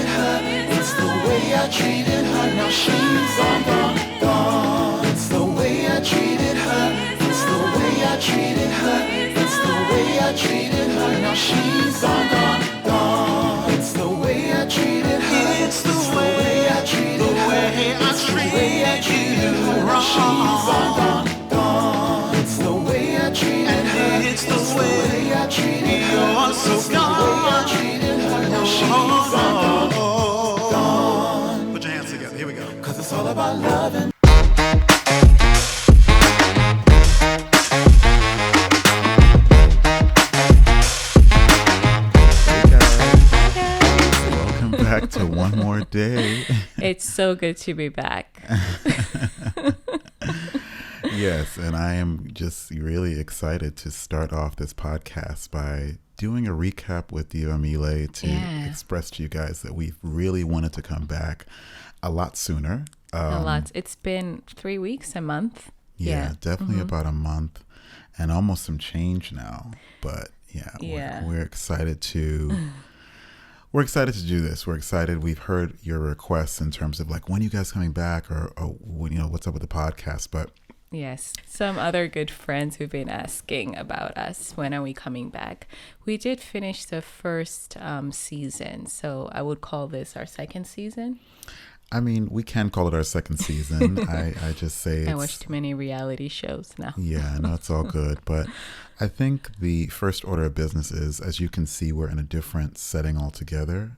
treated her. It's the way I treated her. Now she's gone, gone, gone. It's the way I treated her. It's the way I treated her. It's the way I treated her. Now she's gone, gone, gone. It's the way I treated her. It's the way I treated her. It's the way I treated her. Now she's gone, gone, gone. It's the way I treated her. It's the way I treated her. It's the way I treated her. Now she's gone, gone, gone. Put your hands together. Here we go. 'Cause it's all about loving. Back to one more day. It's so good to be back. Yes, and I am just really excited to start off this podcast by doing a recap with you, Amile, to express to you guys that we've really wanted to come back a lot sooner. A lot. It's been 3 weeks, a month. Yeah, definitely about a month and almost some change now. But we're excited to... We're excited to do this. We're excited. We've heard your requests in terms of like, when are you guys coming back, or what's up with the podcast? But yes, some other good friends who've been asking about us. When are we coming back? We did finish the first season, so I would call this our second season. I mean, we can call it our second season. I just say I watch too many reality shows now. Yeah, no, it's all good. But I think the first order of business is, as you can see, we're in a different setting altogether.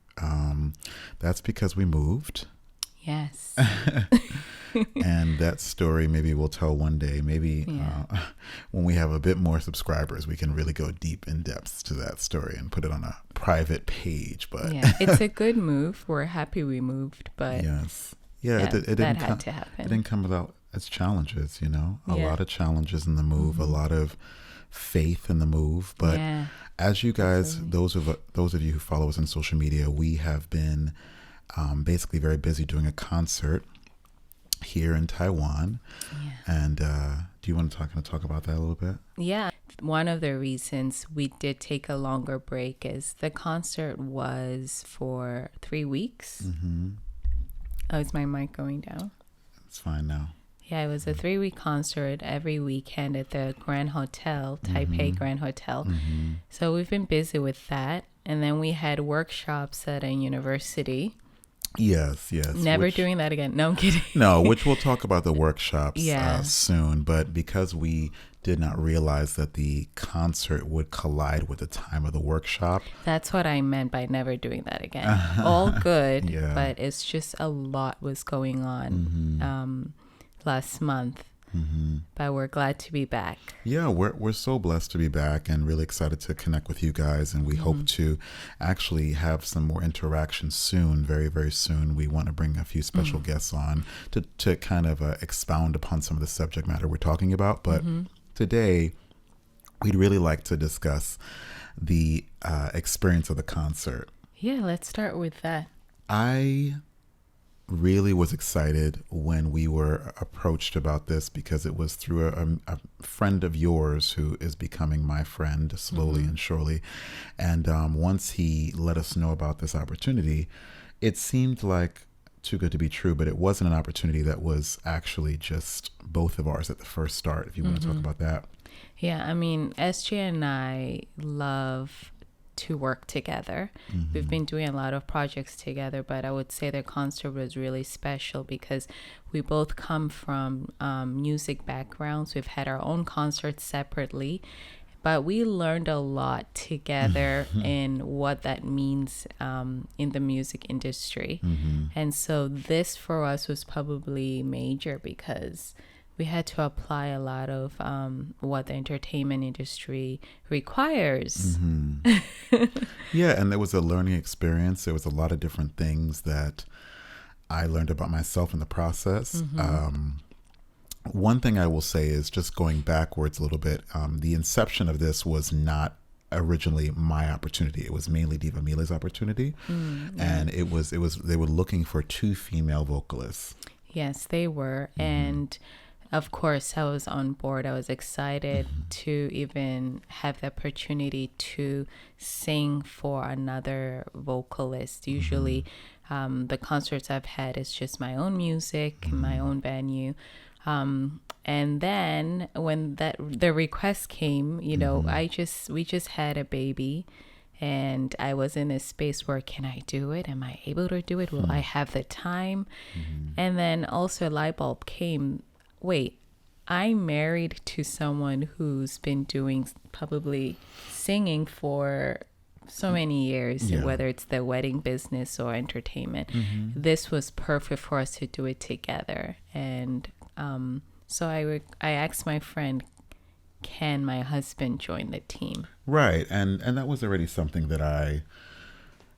That's because we moved. Yes. And that story maybe we'll tell one day. Maybe when we have a bit more subscribers, we can really go deep in depth to that story and put it on a private page. But yeah, it's a good move. We're happy we moved, but yes, it didn't that had to happen. It didn't come without its challenges. A lot of challenges in the move, a lot of faith in the move. But as you guys, those of you who follow us on social media, we have been basically very busy doing a concert here in Taiwan. And do you want to talk about that a little bit? Yeah. One of the reasons we did take a longer break is the concert was for 3 weeks. Oh, is my mic going down? It's fine now. Yeah, it was a 3-week concert every weekend at the Grand Hotel, Taipei Grand Hotel. So we've been busy with that. And then we had workshops at a university. Yes. Never doing that again. No, I'm kidding. No, which we'll talk about the workshops soon. But because we did not realize that the concert would collide with the time of the workshop. That's what I meant by never doing that again. All good, but it's just a lot was going on last month. But we're glad to be back. Yeah, we're so blessed to be back and really excited to connect with you guys. And we hope to actually have some more interaction soon, very, very soon. We want to bring a few special guests on to kind of expound upon some of the subject matter we're talking about. But today, we'd really like to discuss the experience of the concert. Yeah, let's start with that. I really was excited when we were approached about this because it was through a friend of yours who is becoming my friend slowly and surely. And once he let us know about this opportunity, it seemed like too good to be true, but it wasn't an opportunity that was actually just both of ours at the first start, if you want to talk about that. Yeah, I mean, SJ and I love to work together. We've been doing a lot of projects together, but I would say the concert was really special because we both come from music backgrounds. We've had our own concerts separately, but we learned a lot together in what that means in the music industry. And so this for us was probably major because we had to apply a lot of what the entertainment industry requires. Yeah, and there was a learning experience. There was a lot of different things that I learned about myself in the process. One thing I will say is just going backwards a little bit. The inception of this was not originally my opportunity. It was mainly Diva Mile's opportunity. And it was they were looking for 2 female vocalists. Yes, they were. And of course, I was on board. I was excited to even have the opportunity to sing for another vocalist. Usually, the concerts I've had is just my own music, my own venue. And then when the request came, we just had a baby. And I was in a space where, can I do it? Am I able to do it? Will I have the time? And then also a light bulb came. Wait, I'm married to someone who's been doing probably singing for so many years, whether it's the wedding business or entertainment. This was perfect for us to do it together. And so I asked my friend, can my husband join the team? Right. And that was already something that I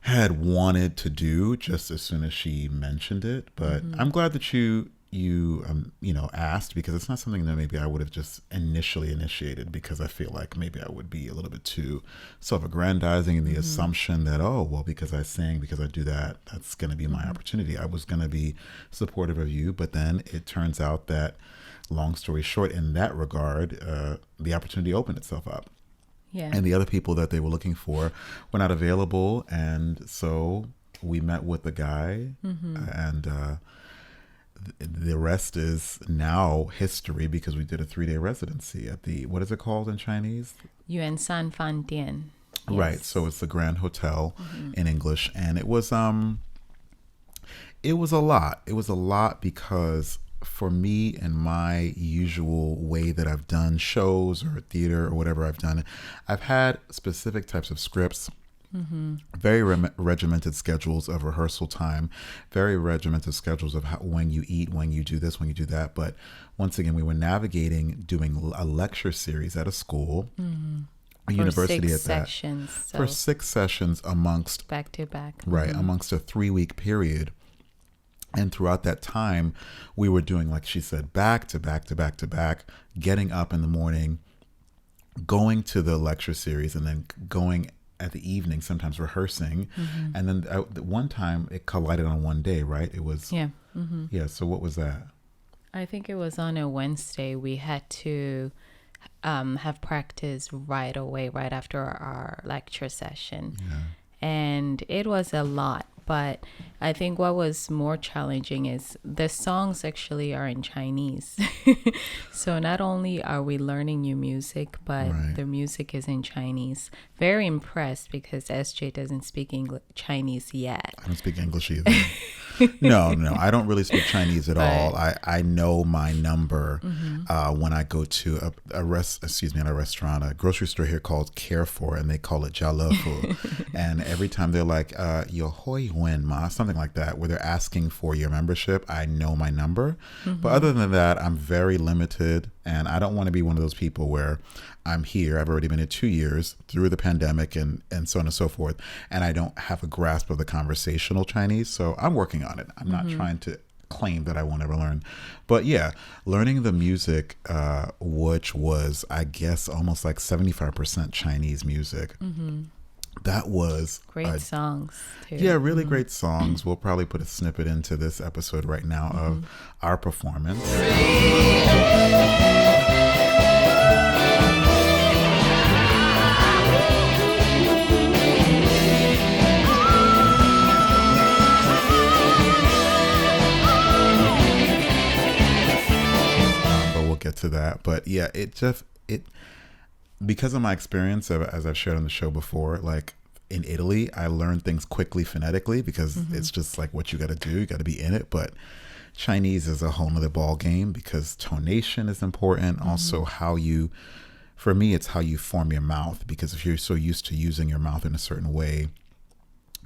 had wanted to do just as soon as she mentioned it. But I'm glad that you asked, because it's not something that maybe I would have just initially initiated, because I feel like maybe I would be a little bit too self-aggrandizing in the assumption that, oh, well, because I sing, because I do that, that's going to be my opportunity. I was going to be supportive of you. But then it turns out that, long story short, in that regard, the opportunity opened itself up. Yeah. And the other people that they were looking for were not available. And so we met with the guy, and the rest is now history, because we did a 3-day residency at the, what is it called in Chinese? Yuan San Fan Dian. Yes. Right. So it's the Grand Hotel in English. And it was a lot. It was a lot because for me and my usual way that I've done shows or theater or whatever I've done, I've had specific types of scripts, very regimented schedules of rehearsal time, very regimented schedules of when you eat, when you do this, when you do that. But once again, we were navigating doing a lecture series at a school, a university at that, for 6 sessions amongst back to back, amongst a 3-week period. And throughout that time, we were doing, like she said, back to back to back to back, getting up in the morning, going to the lecture series, and then going at the evening, sometimes rehearsing. And then one time it collided on one day, right? It was, yeah. So what was that? I think it was on a Wednesday. We had to have practice right away, right after our lecture session. And it was a lot. But I think what was more challenging is the songs actually are in Chinese. So not only are we learning new music, but the music is in Chinese. Very impressed, because SJ doesn't speak Chinese yet. I don't speak English either. No, I don't really speak Chinese at all. I know my number when I go to a restaurant, a grocery store here called Carrefour, and they call it Jialefu. And every time they're like, yo hoi wen ma, something like that, where they're asking for your membership, I know my number. But other than that, I'm very limited, and I don't want to be one of those people where I'm here, I've already been here 2 years through the pandemic and so on and so forth, and I don't have a grasp of the conversational Chinese. So I'm working on it. I'm not trying to claim that I won't ever learn. But yeah, learning the music, which was, I guess, almost like 75% Chinese music. That was great songs too. Yeah, really great songs. We'll probably put a snippet into this episode right now of our performance. But we'll get to that. But yeah, it because of my experience, as I've shared on the show before, like in Italy, I learned things quickly phonetically, because it's just like what you got to do. You got to be in it. But Chinese is a whole nother ball game, because tonation is important. Also, for me, it's how you form your mouth, because if you're so used to using your mouth in a certain way,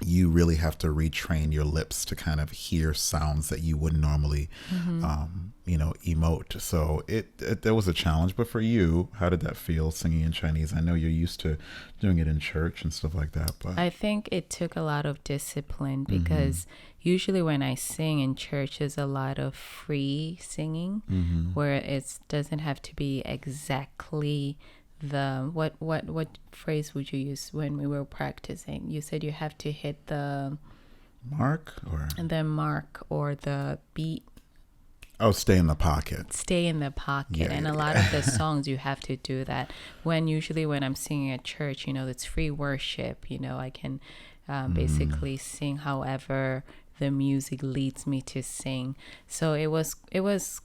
you really have to retrain your lips to kind of hear sounds that you wouldn't normally, emote. So there was a challenge. But for you, how did that feel, singing in Chinese? I know you're used to doing it in church and stuff like that. But I think it took a lot of discipline, because usually when I sing in church, there's a lot of free singing, where it doesn't have to be exactly what phrase would you use when we were practicing? You said you have to hit the mark or the beat. Oh, stay in the pocket. Stay in the pocket. Yeah, And a lot of the songs you have to do that. Usually when I'm singing at church, it's free worship. I can basically sing however the music leads me to sing. So it was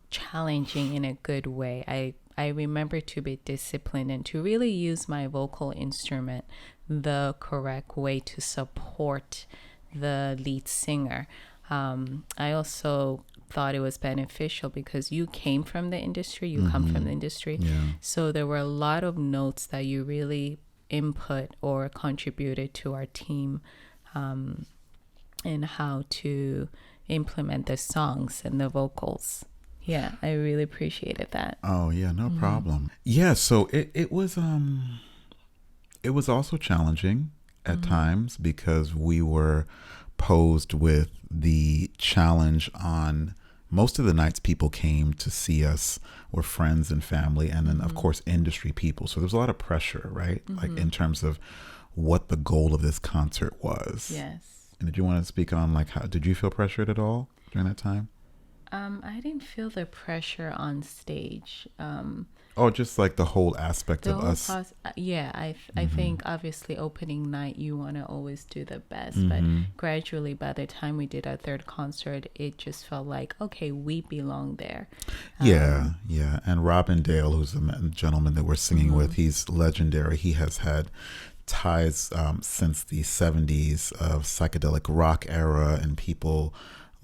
challenging in a good way. I remember to be disciplined and to really use my vocal instrument the correct way to support the lead singer. I also thought it was beneficial because you came from the industry, you come from the industry. Yeah. So there were a lot of notes that you really input or contributed to our team in how to implement the songs and the vocals. Yeah, I really appreciated that. Oh yeah, no problem. Yeah, so it was also challenging at times because we were posed with the challenge on most of the nights people came to see us were friends and family, and then of course industry people. So there's a lot of pressure, right? Like in terms of what the goal of this concert was. Yes. And did you want to speak on like how did you feel pressured at all during that time? I didn't feel the pressure on stage. Oh, just like the whole aspect The of whole us. I think obviously opening night you want to always do the best, but gradually by the time we did our third concert, it just felt like, okay, we belong there. Yeah. And Robin Dale, who's the gentleman that we're singing with, he's legendary. He has had ties since the 70s of psychedelic rock era, and people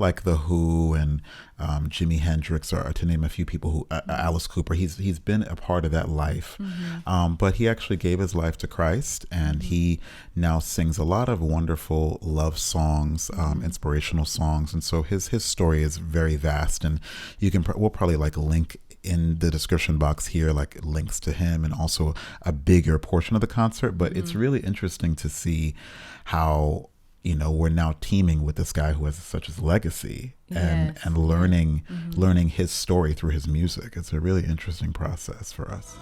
like The Who and Jimi Hendrix, or to name a few people who, Alice Cooper, he's been a part of that life. But he actually gave his life to Christ, and he now sings a lot of wonderful love songs, inspirational songs. And so his story is very vast, and we'll probably like link in the description box here, like links to him and also a bigger portion of the concert. But it's really interesting to see how, we're now teaming with this guy who has such a legacy and learning his story through his music. It's a really interesting process for us.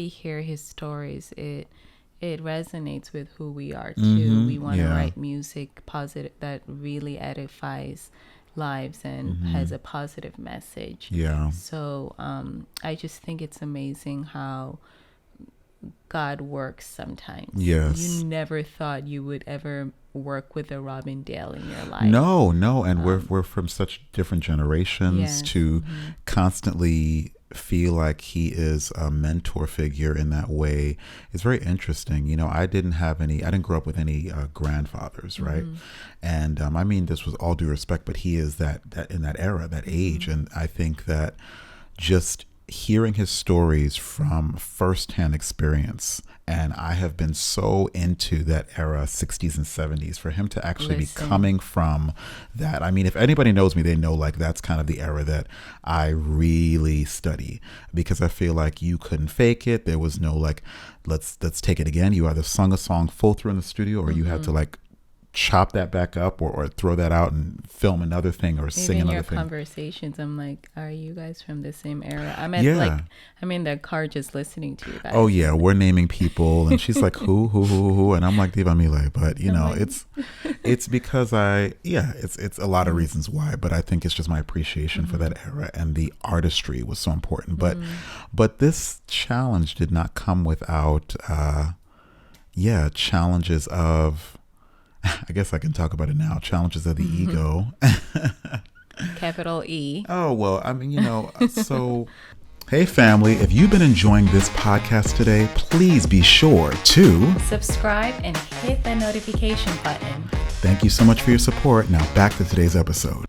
Hear his stories, it resonates with who we are too. We want to write music positive that really edifies lives and has a positive message. So I just think it's amazing how God works sometimes. You never thought you would ever work with a Robin Dale in your life. No, and we're from such different generations to constantly feel like he is a mentor figure in that way. It's very interesting. I didn't grow up with any grandfathers, right? And I mean, this was all due respect, but he is that in that era, that age. And I think that just hearing his stories from firsthand experience, and I have been so into that era, 60s and 70s, for him to actually be coming from that. I mean, if anybody knows me, they know like that's kind of the era that I really study, because I feel like you couldn't fake it. There was no like, let's take it again. You either sung a song full through in the studio, or you had to like chop that back up or throw that out and film another thing or sing another thing. Even your conversations, I'm like, are you guys from the same era? I'm in the car just listening to you guys. Oh yeah, we're naming people, and she's like, who, and I'm like, Diva Mile. But it's because it's a lot of reasons why, but I think it's just my appreciation for that era, and the artistry was so important. But this challenge did not come without challenges of, I guess I can talk about it now. Challenges of the ego. Capital E. Oh, well, I mean, so, hey family, if you've been enjoying this podcast today, please be sure to subscribe and hit the notification button. Thank you so much for your support. Now back to today's episode.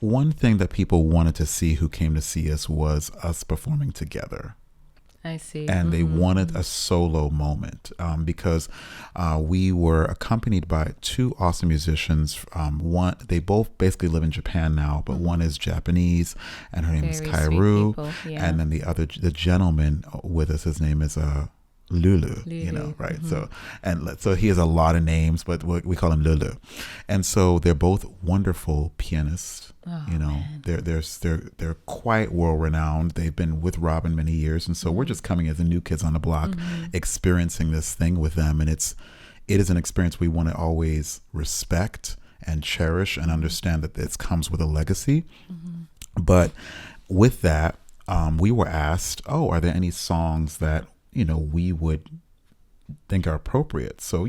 One thing that people wanted to see who came to see us was us performing together. I see. And they wanted a solo moment because we were accompanied by two awesome musicians. They both basically live in Japan now, but one is Japanese, and her name is Very sweet Kairu. people, yeah. And then the gentleman with us, his name is Lulu, you know, right? So so he has a lot of names, but we call him Lulu. And so they're both wonderful pianists. You know, they're quite world renowned. They've been with Robin many years, and so we're just coming as the new kids on the block, experiencing this thing with them, and it is an experience we want to always respect and cherish and understand that this comes with a legacy. But with that, we were asked, "Oh, are there any songs that we would think are appropriate?" So,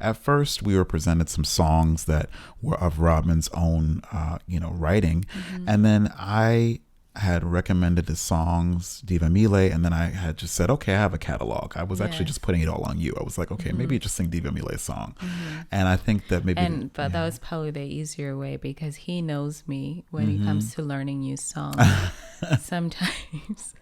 at first we were presented some songs that were of Robin's own, writing. And then I had recommended the songs Diva Mile, and then I had just said, okay, I have a catalog. I was actually just putting it all on you. I was like, okay, maybe just sing Diva Mile's song. And I think that maybe... But that was probably the easier way because he knows me when it comes to learning new songs. Sometimes...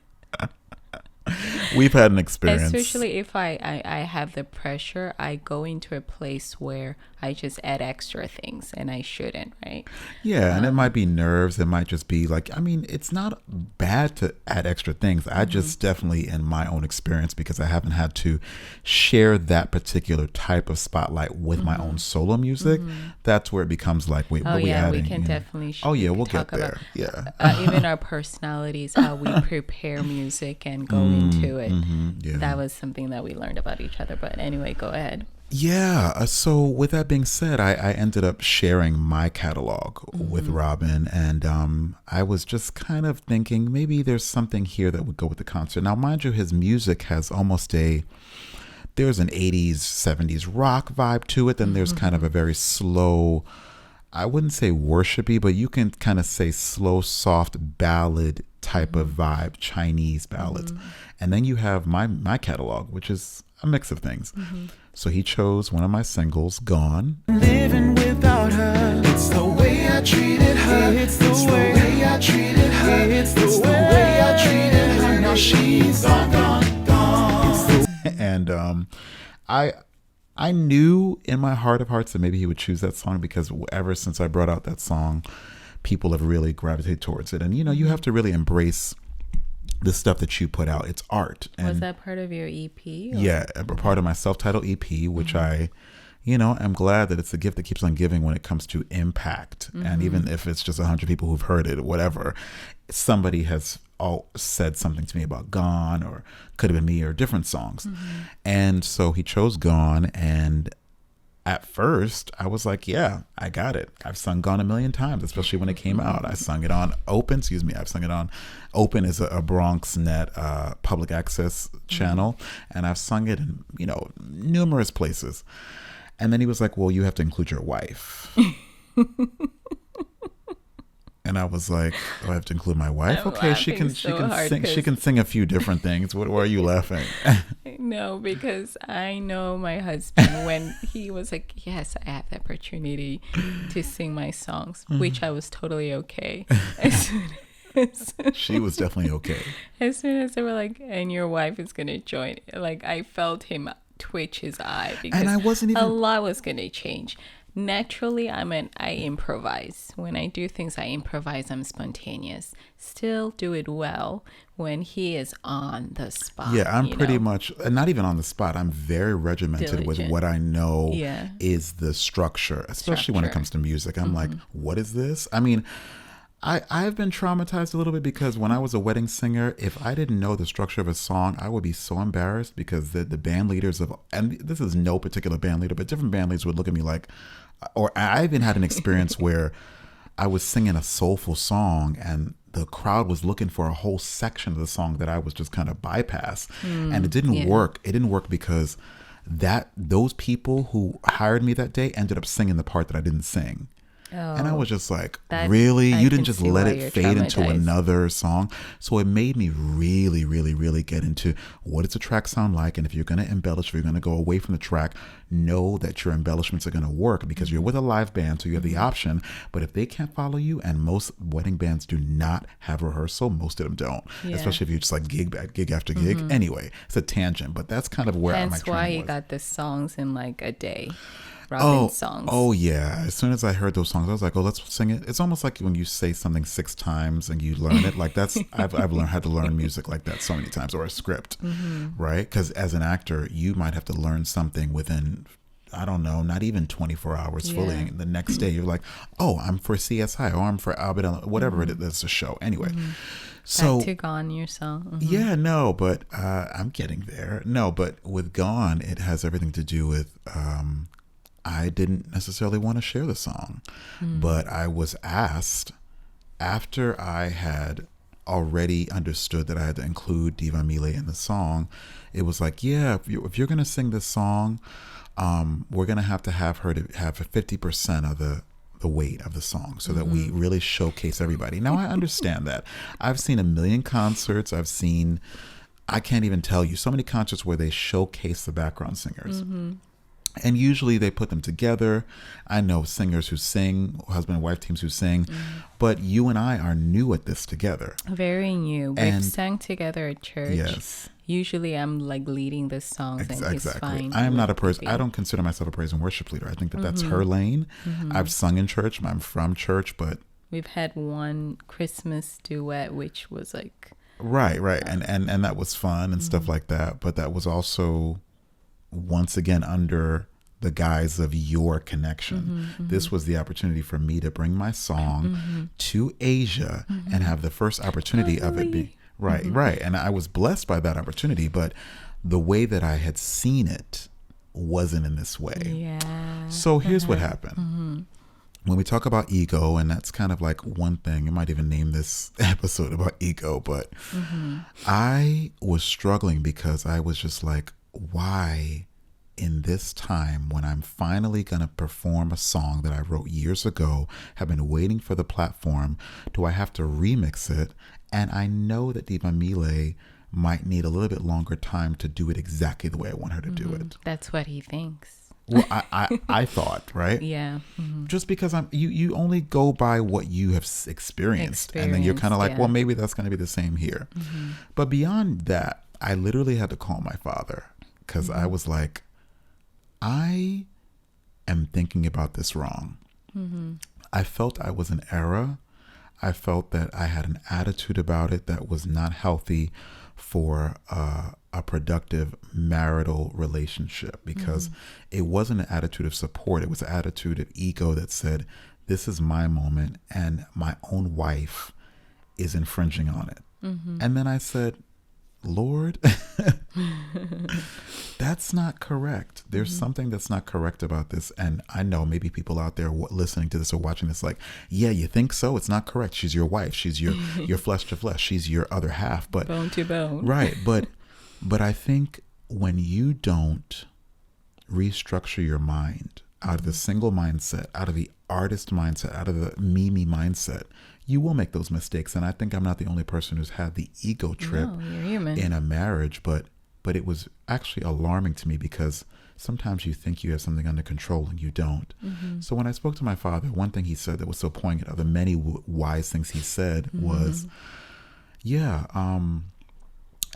We've had an experience. Especially if I have the pressure, I go into a place where I just add extra things and I shouldn't, right? Yeah, and it might be nerves. It might just be like, it's not bad to add extra things. I just definitely, in my own experience, because I haven't had to share that particular type of spotlight with my own solo music, that's where it becomes like, wait, what are we adding? We can definitely we'll get there. Even our personalities, how we prepare music and go into it. That was something that we learned about each other. But anyway, go ahead. Yeah. So with that being said, I ended up sharing my catalog with Robin, and I was just kind of thinking maybe there's something here that would go with the concert. Now, mind you, his music has almost there's an 80s, 70s rock vibe to it. Then there's kind of a very slow, I wouldn't say worshipy, but you can kind of say slow, soft ballad type of vibe, Chinese ballads. And then you have my catalog, which is a mix of things. So he chose one of my singles, Gone. Living without her, it's the way I treated her. It's the way I treated her. It's the way I treated her. Now she's gone. And I knew in my heart of hearts that maybe he would choose that song because ever since I brought out that song, people have really gravitated towards it. And you have to really embrace the stuff that you put out. It's art. And was that part of your EP? Yeah, a part of my self-titled EP, which I I'm glad that it's a gift that keeps on giving when it comes to impact. And even if it's just 100 people who've heard it, whatever, somebody has said something to me about Gone, or Could Have Been Me, or different songs. And so he chose Gone, and at first I was like, yeah, I got it. I've sung Gone a million times, especially when it came out. I sung it on Open, I've sung it on Open is a Bronx Net public access channel, and I've sung it in numerous places. And then he was like, well, you have to include your wife. And I was like, oh, I have to include my wife? I'm okay, she can sing a few different things. Why are you laughing? No, because I know my husband when he was like, yes, I have the opportunity to sing my songs, which I was totally okay. She was definitely okay. As soon as they were like, and your wife is going to join, like I felt him twitch his eye because and I wasn't even... a lot was going to change. Naturally, I improvise. When I do things, I improvise. I'm spontaneous. Still do it well when he is on the spot. Yeah, I'm pretty much, not even on the spot. I'm very regimented diligent with what I know is the structure, especially when it comes to music. I'm like, what is this? I mean, I've been traumatized a little bit because when I was a wedding singer, if I didn't know the structure of a song, I would be so embarrassed because the band leaders and this is no particular band leader, but different band leaders would look at me like, or I even had an experience where I was singing a soulful song and the crowd was looking for a whole section of the song that I was just kind of bypass. And it didn't work. It didn't work because those people who hired me that day ended up singing the part that I didn't sing. And I Oh, was just like, that really? I You didn't can just see let why it you're fade into traumatized. another song? So it made me really, really, really get into what does the track sound like? And if you're going to embellish, if you're going to go away from the track, know that your embellishments are going to work because you're with a live band, so you have the option. But if they can't follow you, and most wedding bands do not have rehearsal, most of them don't, Yeah. especially if you're just like gig after gig. Anyway, it's a tangent, but that's kind of where my Hence why training you was. got the songs in like a day. Oh, Robin's songs. oh yeah. As soon as I heard those songs, I was like, "Oh, let's sing it." It's almost like when you say something 6 times and you learn it. Like that's I've learned had to learn music like that so many times, or a script, right? Because as an actor, you might have to learn something within, I don't know, not even 24 hours fully. Yeah. And the next day, you're like, "Oh, I'm for CSI, or I'm for Albert, whatever it is. It's a show anyway." So Back to Gone, your song. yeah, no, but I'm getting there. No, but with Gone, it has everything to do with I didn't necessarily want to share the song, but I was asked after I had already understood that I had to include Diva Mile in the song. It was like, yeah, if you're going to sing this song, we're going to have her to have 50% of the weight of the song so that we really showcase everybody. Now, I understand that. I've seen a million concerts. I can't even tell you, so many concerts where they showcase the background singers. And usually they put them together. I know singers who sing, husband and wife teams who sing, but you and I are new at this together. Very new. And- We've sang together at church. Yes. Usually I'm like leading the songs and he's fine. I am not a person. with I don't consider myself a praise and worship leader. I think that that's her lane. I've sung in church. I'm from church, but We've had one Christmas duet, which was like, right. And that was fun and stuff like that. But that was also once again under the guise of your connection. This was the opportunity for me to bring my song to Asia and have the first opportunity of it being right. And I was blessed by that opportunity, but the way that I had seen it wasn't in this way. yeah. So here's what happened. When we talk about ego, and that's kind of like one thing, I might even name this episode about ego, but I was struggling because I was just like, why in this time when I'm finally going to perform a song that I wrote years ago, have been waiting for the platform, do I have to remix it? And I know that Diva Mile might need a little bit longer time to do it exactly the way I want her to do it. That's what he thinks. Well, I thought, right? Yeah. Just because you only go by what you have experienced, and then you're kind of like, yeah. well, maybe that's going to be the same here. But beyond that, I literally had to call my father because I was like, I am thinking about this wrong. I felt I was in error. I felt that I had an attitude about it that was not healthy for a productive marital relationship, because it wasn't an attitude of support. It was an attitude of ego that said, this is my moment and my own wife is infringing on it. And then I said, Lord, that's not correct. There's something that's not correct about this. And I know maybe people out there listening to this or watching this like, yeah, you think so? It's not correct. She's your wife. She's your flesh to flesh. She's your other half. But Bone to bone. right. But I think when you don't restructure your mind out of the single mindset, out of the artist mindset, out of the me mindset, you will make those mistakes. And I think I'm not the only person who's had the ego trip No, you're human. in a marriage, but it was actually alarming to me because sometimes you think you have something under control and you don't. So when I spoke to my father, one thing he said that was so poignant, of the many wise things he said, was, yeah,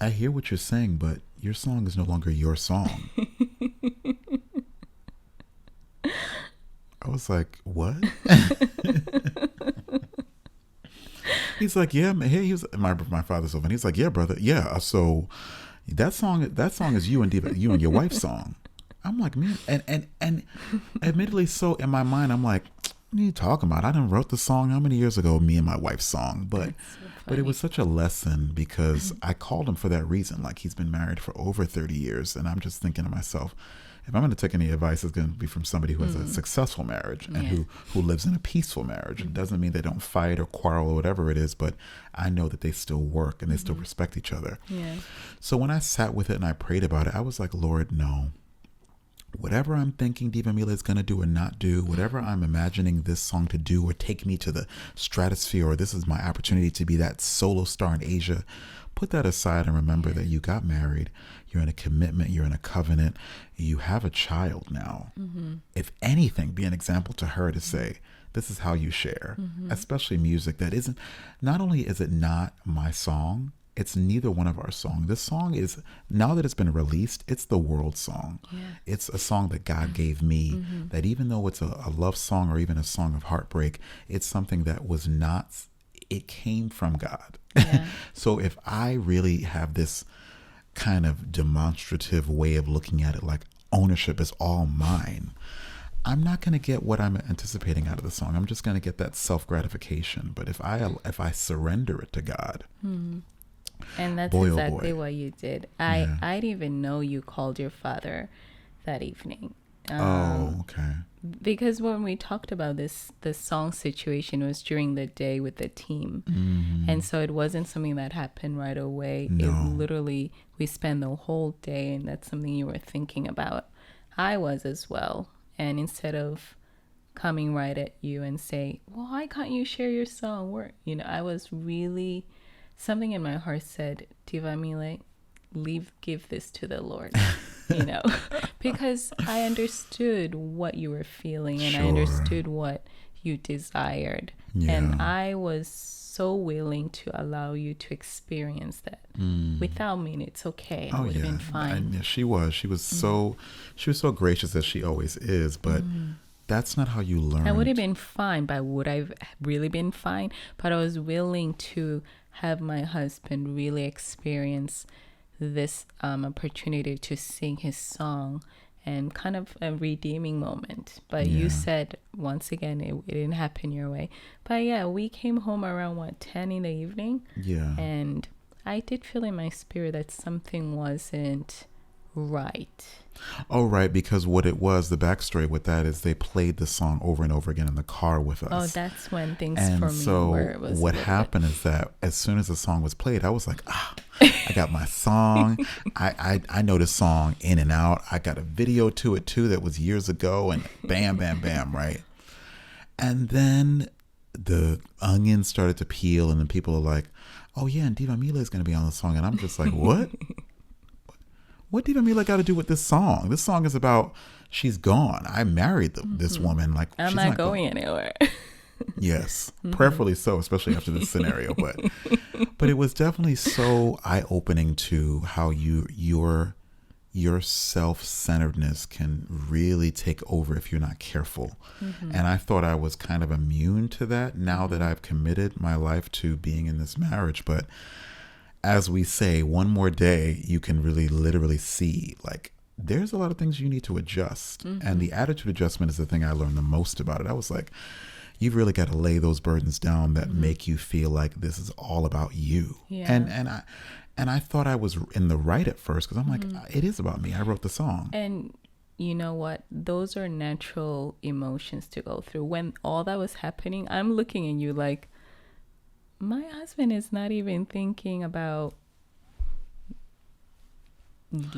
I hear what you're saying, but your song is no longer your song. I was like, what? He's like, yeah, man. Hey, he was my father's over, and he's like, yeah, brother, yeah. So that song is you and your wife's song. I'm like, man, and admittedly, so in my mind, I'm like, what are you talking about? I done wrote the song how many years ago? Me and my wife's song, but it was such a lesson because I called him for that reason. Like, he's been married for over 30 years, and I'm just thinking to myself, if I'm going to take any advice, it's going to be from somebody who has a successful marriage and who lives in a peaceful marriage. It doesn't mean they don't fight or quarrel or whatever it is, but I know that they still work and they still respect each other. Yeah. So when I sat with it and I prayed about it, I was like, Lord, no, whatever I'm thinking Diva Mila is going to do or not do, whatever I'm imagining this song to do or take me to the stratosphere, or this is my opportunity to be that solo star in Asia, put that aside and remember that you got married, you're in a commitment, you're in a covenant, you have a child now. If anything, be an example to her to say, this is how you share, especially music that isn't, not only is it not my song, it's neither one of our songs. This song is, now that it's been released, it's the world song. Yeah. It's a song that God gave me, that even though it's a love song or even a song of heartbreak, it's something that was not, it came from God. Yeah. So if I really have this kind of demonstrative way of looking at it, like ownership is all mine, I'm not going to get what I'm anticipating out of the song. I'm just going to get that self-gratification. But if I surrender it to God, And that's boy, oh exactly boy. what you did. Yeah. I didn't even know you called your father that evening. Oh, okay. Because when we talked about this song situation, it was during the day with the team. And so it wasn't something that happened right away. No. It literally, we spent the whole day, and that's something you were thinking about. I was as well. And instead of coming right at you and say, well, why can't you share your song? I was really, something in my heart said, Diva Mile, give this to the Lord, because I understood what you were feeling, and I Sure. understood what you desired. Yeah. And I was so willing to allow you to experience that without me. It's okay. I Oh would have yeah, been fine. yeah, she was so gracious, as she always is. But that's not how you learn. I would have been fine, but would I have really been fine? But I was willing to have my husband really experience this opportunity to sing his song, and kind of a redeeming moment. But Yeah. you said, once again, it didn't happen your way. But yeah, we came home around 10 in the evening, Yeah. and I did feel in my spirit that something wasn't right. Oh, right. Because what it was, the backstory with that is they played the song over and over again in the car with us. Oh, that's when things And for me so were, it was what a little happened is that as soon as the song was played, I was like, I got my song. I know this song in and out. I got a video to it too that was years ago, and bam, bam, bam, right? And then the onion started to peel, and then people are like, oh yeah, and Diva Mila is going to be on the song. And I'm just like, what? What Diva Mila got to do with this song? This song is about, she's gone. I married this woman. Like, I'm she's not going anywhere. Yes, prayerfully so, especially after this scenario. But it was definitely so eye-opening to how your self-centeredness can really take over if you're not careful. And I thought I was kind of immune to that now that I've committed my life to being in this marriage. But as we say, one more day, you can really literally see, like, there's a lot of things you need to adjust. And the attitude adjustment is the thing I learned the most about it. I was like, you've really got to lay those burdens down that make you feel like this is all about you. Yeah. And I thought I was in the right at first, because I'm like, it is about me. I wrote the song. And you know what? Those are natural emotions to go through. When all that was happening, I'm looking at you like, my husband is not even thinking about,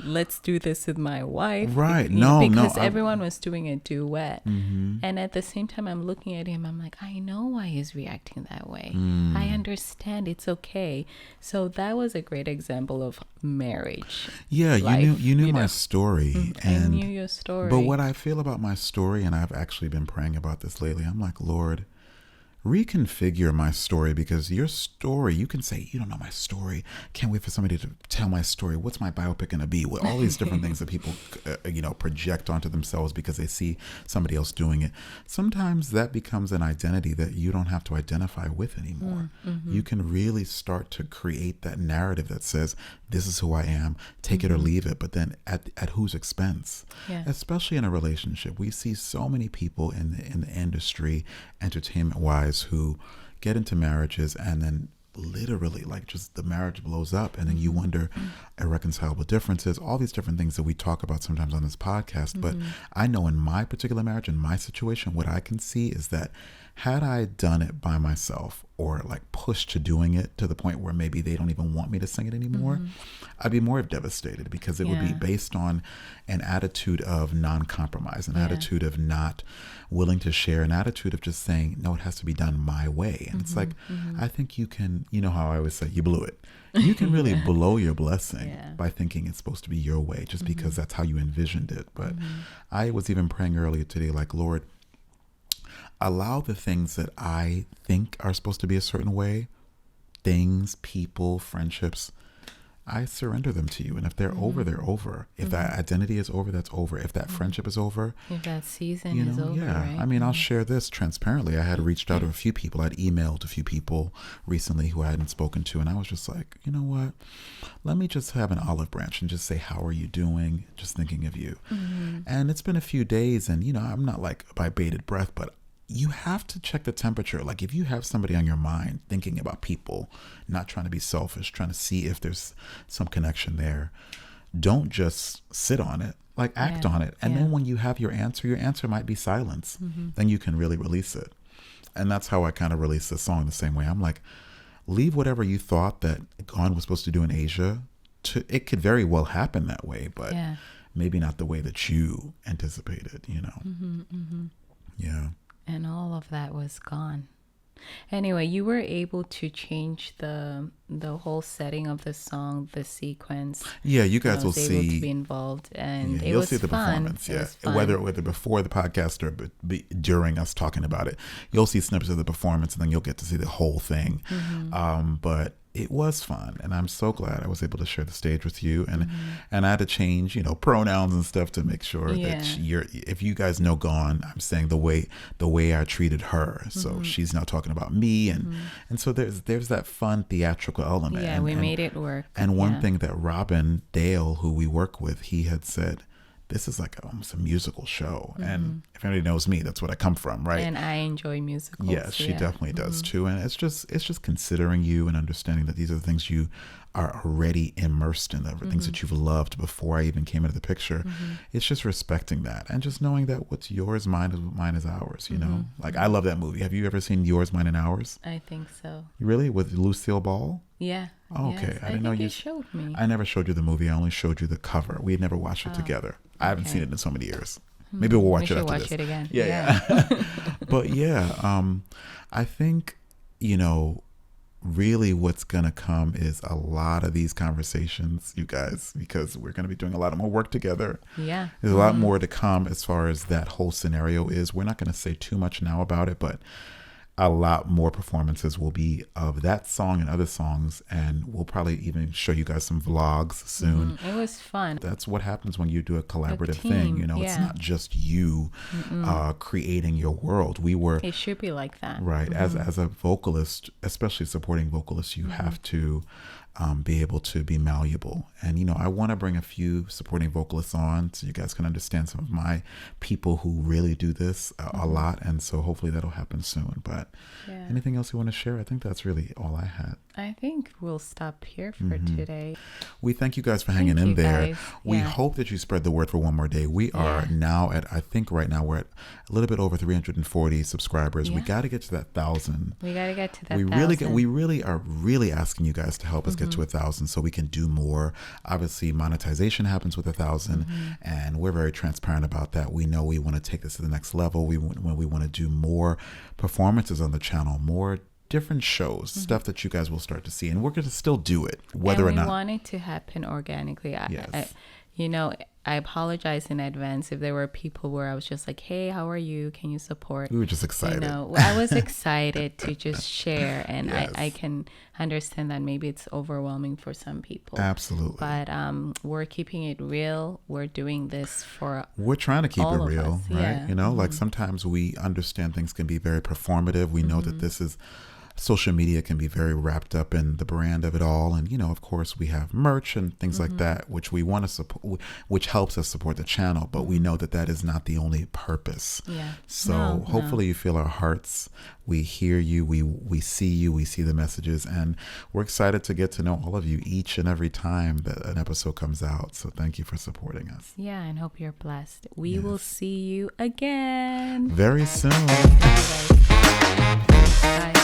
let's do this with my wife. Right. Because everyone was doing a duet. And at the same time, I'm looking at him, I'm like, I know why he's reacting that way. I understand. It's okay. So that was a great example of marriage. Yeah, life, you knew my story. I And knew your story. But what I feel about my story, and I've actually been praying about this lately, I'm like, Lord, reconfigure my story, because your story, you can say, you don't know my story. Can't wait for somebody to tell my story. What's my biopic going to be? With all these different things that people, project onto themselves because they see somebody else doing it. Sometimes that becomes an identity that you don't have to identify with anymore. You can really start to create that narrative that says, this is who I am, take it or leave it. But then at whose expense? Yeah. Especially in a relationship. We see so many people in the industry, entertainment wise, who get into marriages and then literally, like, just the marriage blows up, and then you wonder irreconcilable differences, all these different things that we talk about sometimes on this podcast. But I know in my particular marriage, in my situation, what I can see is that had I done it by myself, or like pushed to doing it to the point where maybe they don't even want me to sing it anymore, I'd be more devastated, because it would be based on an attitude of non-compromise, an attitude of not willing to share, an attitude of just saying, no, it has to be done my way. And it's like, I think you can, you know how I always say, you blew it. You can really blow your blessing by thinking it's supposed to be your way, just because that's how you envisioned it. But I was even praying earlier today, like, Lord, allow the things that I think are supposed to be a certain way, things, people, friendships, I surrender them to you. And if they're over, they're over. If that identity is over, that's over. If that friendship is over, if that season is over, right? I mean, I'll share this transparently. I had reached out to a few people. I'd emailed a few people recently who I hadn't spoken to. And I was just like, you know what? Let me just have an olive branch and just say, how are you doing? Just thinking of you. And it's been a few days, and, you know, I'm not like by bated breath, but you have to check the temperature. Like, if you have somebody on your mind thinking about people, not trying to be selfish, trying to see if there's some connection there, don't just sit on it, like act on it. And then when you have your answer might be silence. Then you can really release it. And that's how I kind of release the song the same way. I'm like, leave whatever you thought that Gone was supposed to do in Asia. It could very well happen that way, but maybe not the way that you anticipated, you know? Yeah. And all of that was gone. Anyway, you were able to change the whole setting of the song, the sequence. Yeah, you guys will I was able to be involved, and it you'll was see the fun. performance. It Yeah, was fun. whether before the podcast or during us talking about it, you'll see snippets of the performance, and then you'll get to see the whole thing. But it was fun, and I'm so glad I was able to share the stage with you. And I had to change, you know, pronouns and stuff to make sure that if you guys know Gone, I'm saying the way I treated her. So she's now talking about me, and so there's that fun theatrical element. Yeah, we made it work. And one thing that Robin Dale, who we work with, he had said, this is like almost a musical show. And if anybody knows me, that's what I come from, right? And I enjoy musicals. Yes, she definitely does too. And it's just considering you and understanding that these are the things you are already immersed in, the things that you've loved before I even came into the picture. It's just respecting that and just knowing that what's yours, mine is ours, you know? Like, I love that movie. Have you ever seen Yours, Mine, and Ours? I think so. Really? With Lucille Ball? Yeah. Oh, okay. Yes, I didn't know you showed me. I never showed you the movie. I only showed you the cover. We had never watched it together. I haven't seen it in so many years. Maybe we'll watch it after this. We should watch it again. Yeah. But yeah, I think, you know, really what's going to come is a lot of these conversations, you guys, because we're going to be doing a lot more work together. Yeah. There's a lot more to come as far as that whole scenario is. We're not going to say too much now about it, but a lot more performances will be of that song and other songs, and we'll probably even show you guys some vlogs soon. It was fun. That's what happens when you do a collaborative thing. You know, it's not just you creating your world. It should be like that. Right. As a vocalist, especially supporting vocalist, you have to be able to be malleable. And, you know, I want to bring a few supporting vocalists on so you guys can understand some of my people who really do this a lot. And so hopefully that'll happen soon. But anything else you want to share? I think that's really all I had. I think we'll stop here for today. We thank you guys for hanging in there. Guys. We hope that you spread the word for one more day. We are now at, I think right now we're at a little bit over 340 subscribers. We got to get to that 1,000. We got to get to that we 1,000. We really are asking you guys to help us get to 1,000 so we can do more. Obviously, monetization happens with 1,000, and we're very transparent about that. We know we want to take this to the next level. We want to do more performances on the channel, more different shows, stuff that you guys will start to see, and we're going to still do it, whether or not. We want it to happen organically. I apologize in advance if there were people where I was just like, hey, how are you? Can you support? We were just excited. You know, I was excited to just share, and I can understand that maybe it's overwhelming for some people. Absolutely. But we're keeping it real. We're doing this for We're trying to keep it real, us. right? Yeah. You know, like sometimes we understand things can be very performative. We know that this is social media can be very wrapped up in the brand of it all. And, you know, of course, we have merch and things like that, which we want to support, which helps us support the channel. But we know that that is not the only purpose. Yeah. So hopefully you feel our hearts. We hear you. We see you. We see the messages. And we're excited to get to know all of you each and every time that an episode comes out. So thank you for supporting us. Yeah, and hope you're blessed. We will see you again Very soon. Bye.